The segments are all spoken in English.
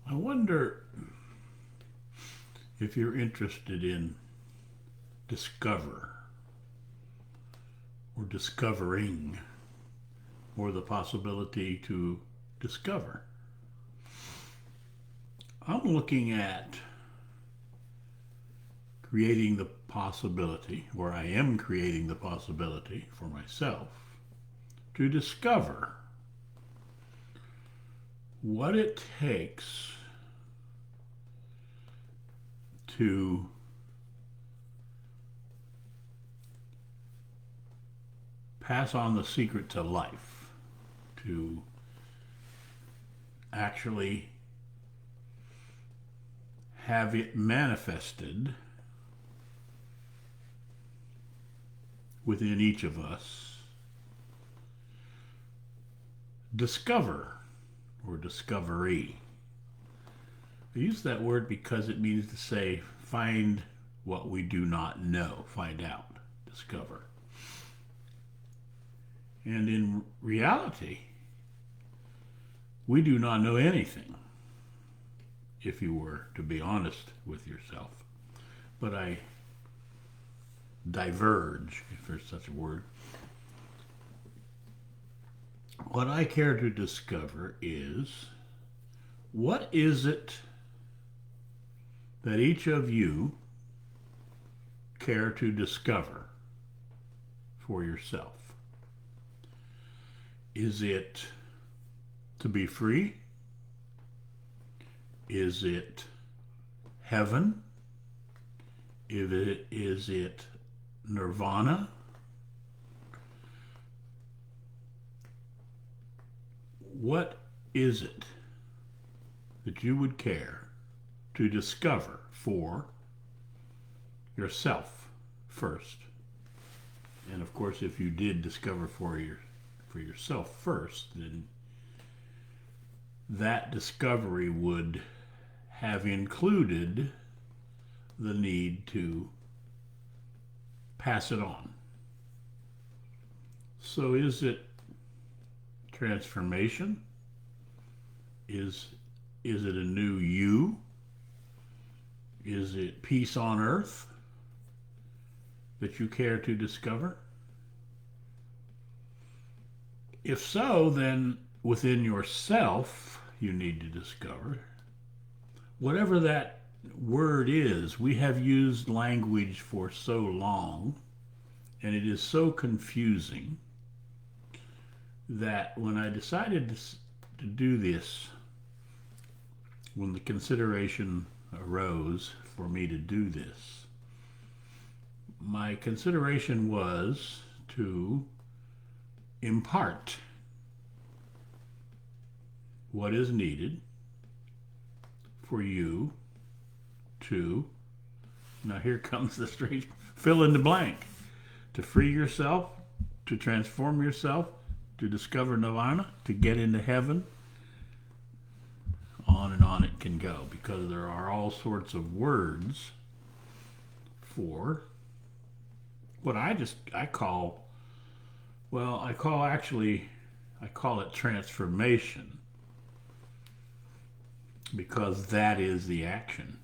I wonder if you're interested in discover or discovering or the possibility to discover. I'm looking at creating the possibility, or I am creating the possibility for myself to discover what it takes to pass on the secret to life, to actually have it manifested within each of us. Discover or discovery. I use that word because it means to say find what we do not know, find out, discover. And in reality, we do not know anything, if you were to be honest with yourself. But I diverge, if there's such a word. What I care to discover is what is it that each of you care to discover for yourself? Is it to be free? Is it heaven? Is it nirvana? What is it that you would care to discover for yourself first? And of course, if you did discover for yourself first, then that discovery would have included the need to pass it on. So is it transformation? Is it a new you? Is it peace on earth that you care to discover? If so, then within yourself you need to discover whatever that word is. We have used language for so long, and it is so confusing that when I decided to do this, when the consideration arose for me to do this, my consideration was to impart what is needed for you to, now here comes the strange, fill in the blank, to free yourself, to transform yourself, to discover nirvana, to get into heaven. On and on it can go, because there are all sorts of words for what I call, well, I call it transformation, because that is the action.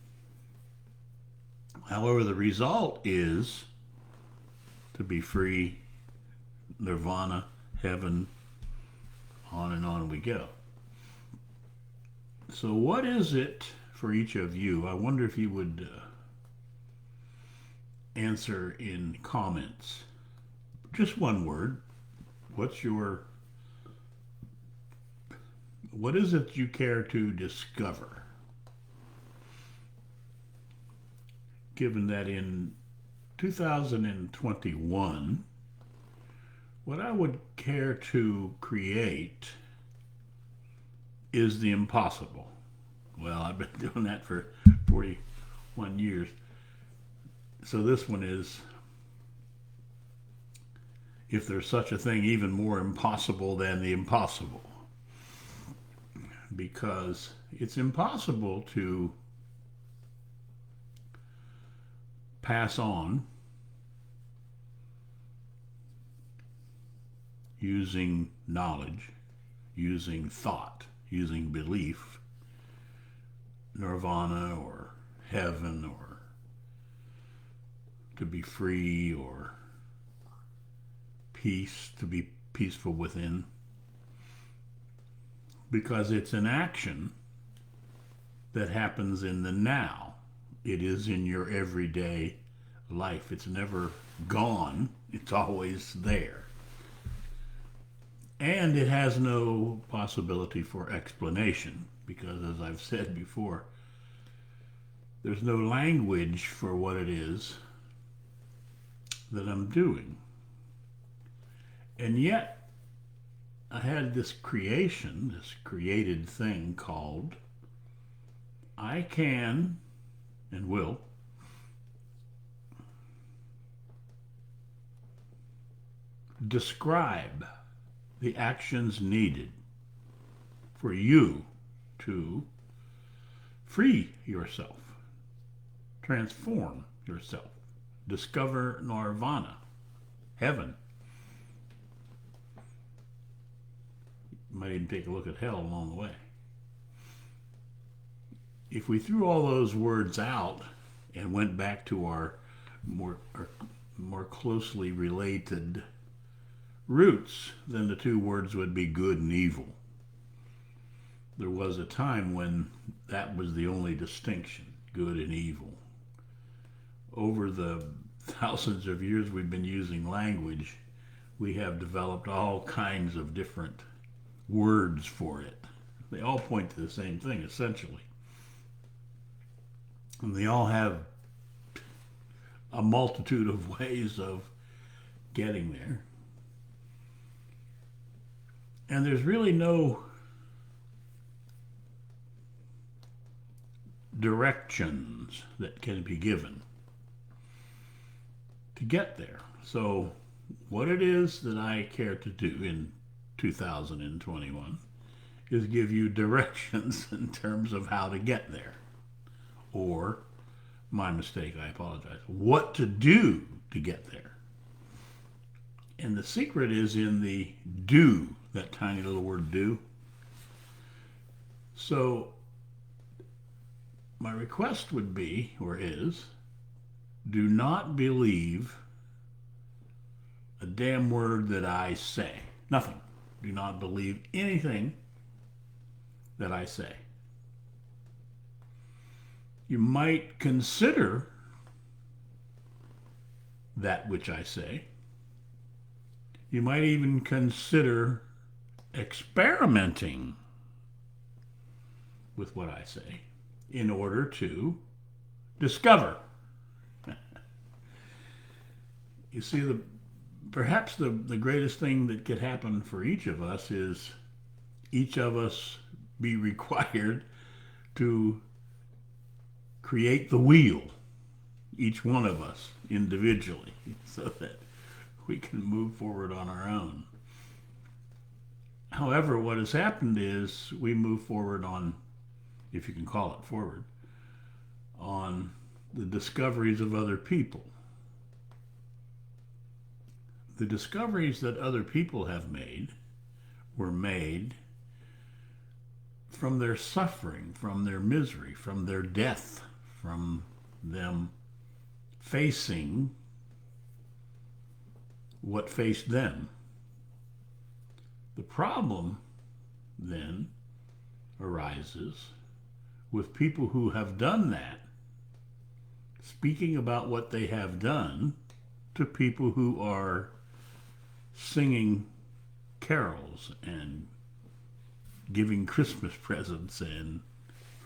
However, the result is to be free, nirvana, heaven, on and on we go. So what is it for each of you? I wonder if you would answer in comments. Just one word. What is it you care to discover? Given that in 2021, what I would care to create is the impossible. Well, I've been doing that for 41 years. So this one is, if there's such a thing, even more impossible than the impossible. Because it's impossible to pass on using knowledge, using thought, using belief, nirvana or heaven or to be free or peace, to be peaceful within, because it's an action that happens in the now. It is in your everyday life. It's never gone. It's always there. And it has no possibility for explanation because, as I've said before, there's no language for what it is that I'm doing. And yet, I had this creation, this created thing called I can and will describe the actions needed for you to free yourself, transform yourself, discover nirvana, heaven. You might even take a look at hell along the way. If we threw all those words out and went back to our more closely related roots, then the two words would be good and evil. There was a time when that was the only distinction, good and evil. Over the thousands of years we've been using language, we have developed all kinds of different words for it. They all point to the same thing, essentially. And they all have a multitude of ways of getting there. And there's really no directions that can be given to get there. So what it is that I care to do in 2021 is give you directions in terms of how to get there. Or, my mistake, I apologize, what to do to get there. And the secret is in the do, that tiny little word do. So my request would be, or is, do not believe a damn word that I say. Nothing. Do not believe anything that I say. You might consider that which I say. You might even consider experimenting with what I say in order to discover. You see, perhaps the greatest thing that could happen for each of us is each of us be required to create the wheel, each one of us individually, so that we can move forward on our own. However, what has happened is we move forward on, if you can call it forward, on the discoveries of other people. The discoveries that other people have made were made from their suffering, from their misery, from their death, from them facing what faced them. The problem then arises with people who have done that, speaking about what they have done to people who are singing carols and giving Christmas presents and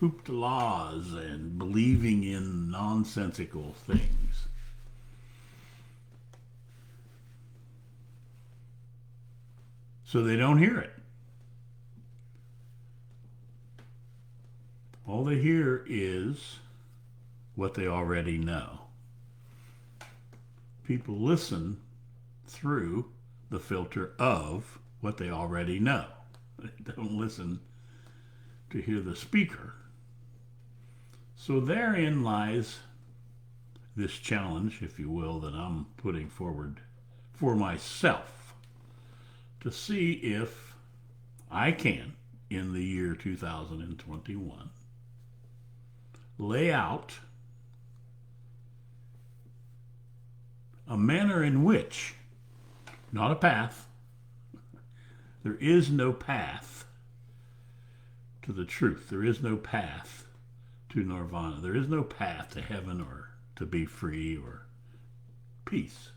hoopla-laws and believing in nonsensical things. So they don't hear it. All they hear is what they already know. People listen through the filter of what they already know. They don't listen to hear the speaker. So therein lies this challenge, if you will, that I'm putting forward for myself to see if I can, in the year 2021, lay out a manner in which, not a path, there is no path to the truth. There is no path to nirvana. There is no path to heaven or to be free or peace.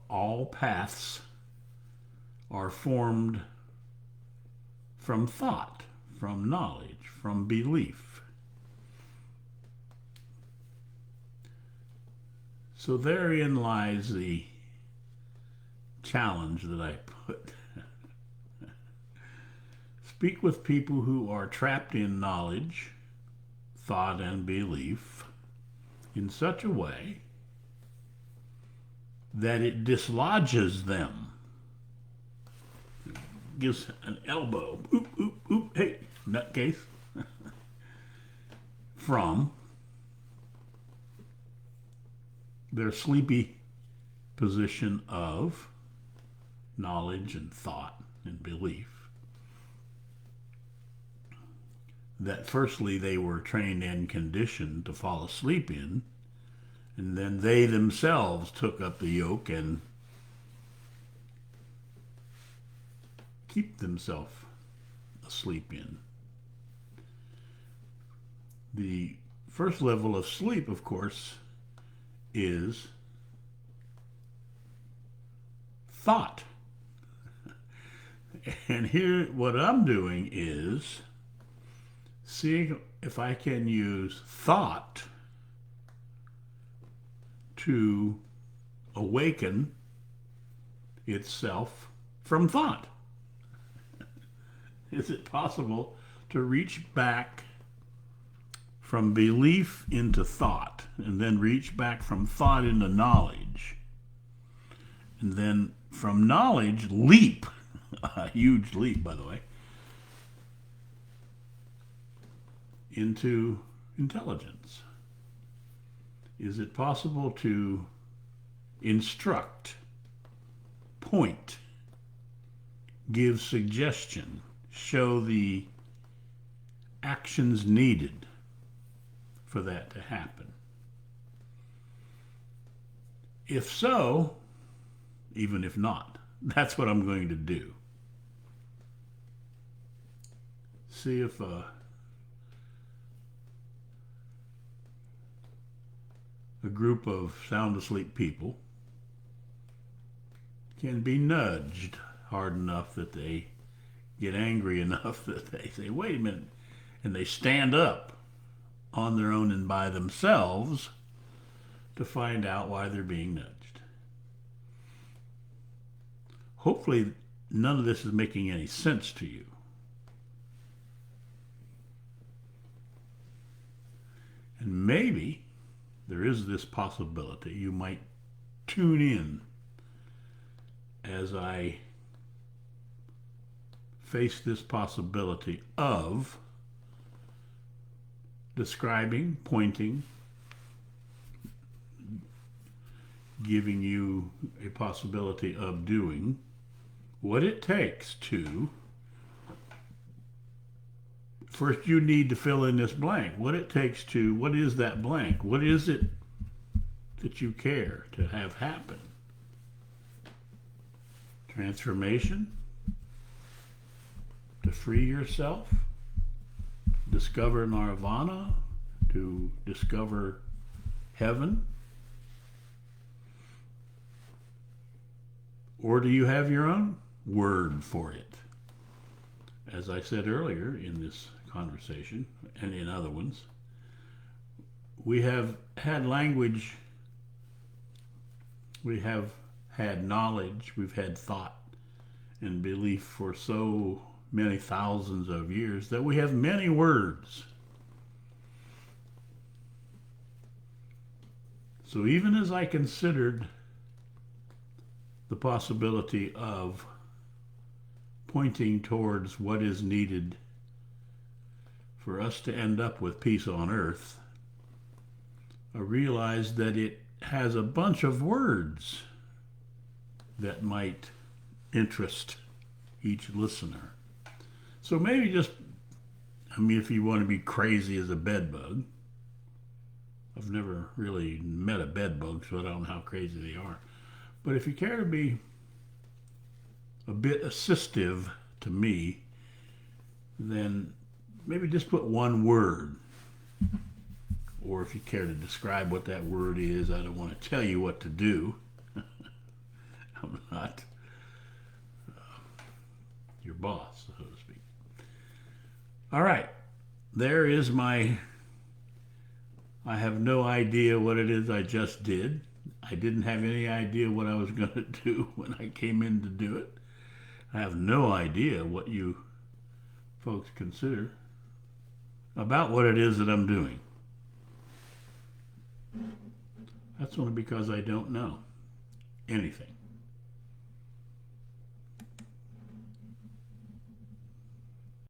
All paths are formed from thought, from knowledge, from belief. So therein lies the challenge that I put. Speak with people who are trapped in knowledge, thought, and belief in such a way that it dislodges them. Gives an elbow, oop, oop, oop, hey, nutcase, from their sleepy position of knowledge and thought and belief. That firstly they were trained and conditioned to fall asleep in, and then they themselves took up the yoke and keep themselves asleep in. The first level of sleep, of course, is thought. And here what I'm doing is seeing if I can use thought to awaken itself from thought. Is it possible to reach back from belief into thought, and then reach back from thought into knowledge, and then from knowledge leap, a huge leap, by the way, into intelligence? Is it possible to instruct, point, give suggestion, show the actions needed for that to happen? If so, even if not, that's what I'm going to do. See if a group of sound asleep people can be nudged hard enough that they get angry enough that they say, wait a minute, and they stand up on their own and by themselves to find out why they're being nudged. Hopefully none of this is making any sense to you. And maybe there is this possibility you might tune in as I face this possibility of describing, pointing, giving you a possibility of doing what it takes to, first you need to fill in this blank. What it takes to, what is that blank? What is it that you care to have happen? Transformation? To free yourself? Discover nirvana? To discover heaven? Or do you have your own word for it? As I said earlier in this conversation and in other ones, we have had language, we have had knowledge, we've had thought and belief for so many thousands of years that we have many words. So even as I considered the possibility of pointing towards what is needed for us to end up with peace on earth, I realized that it has a bunch of words that might interest each listener. So maybe just I mean, if you want to be crazy as a bed bug, I've never really met a bed bug, so I don't know how crazy they are. But if you care to be a bit assistive to me, then maybe just put one word. Or if you care to describe what that word is, I don't want to tell you what to do. I'm not your boss, so to speak. All right. There is my. I have no idea what it is I just did. I didn't have any idea what I was going to do when I came in to do it. I have no idea what you folks consider about what it is that I'm doing. That's only because I don't know anything.